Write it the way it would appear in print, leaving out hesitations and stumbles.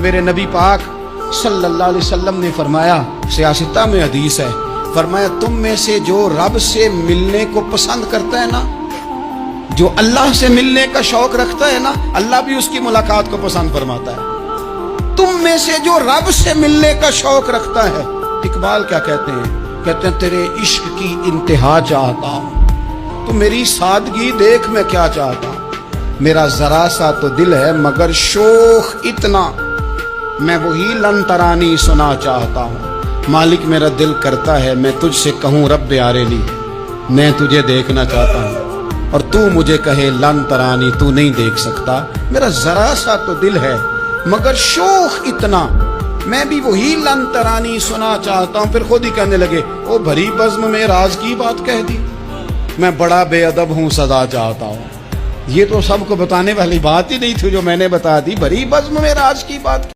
میرے نبی پاک صلی اللہ علیہ وسلم نے فرمایا، سیاستہ میں حدیث ہے، فرمایا تم میں سے جو رب سے ملنے کو پسند کرتا ہے نا، جو اللہ سے ملنے کا شوق رکھتا ہے نا، اللہ بھی اس کی ملاقات کو پسند فرماتا ہے۔ تم میں سے جو رب سے ملنے کا شوق رکھتا ہے، اقبال کیا کہتے ہیں تیرے عشق کی انتہا چاہتا ہوں، تو میری سادگی دیکھ میں کیا چاہتا ہوں، میرا ذرا سا تو دل ہے مگر شوق اتنا، میں وہی لن ترانی سنا چاہتا ہوں، مالک میرا دل کرتا ہے میں تجھ سے کہوں رب آریلی، میں تجھے دیکھنا چاہتا ہوں، اور تو مجھے کہے لن ترانی، تو نہیں دیکھ سکتا، میرا ذرا سا تو دل ہے مگر شوق اتنا، میں بھی وہی لن ترانی سنا چاہتا ہوں۔ پھر خود ہی کہنے لگے وہ بھری بزم میں راز کی بات کہہ دی، میں بڑا بے ادب ہوں سزا چاہتا ہوں۔ یہ تو سب کو بتانے والی بات ہی نہیں تھی جو میں نے بتا دی، بھری بزم میں راز کی بات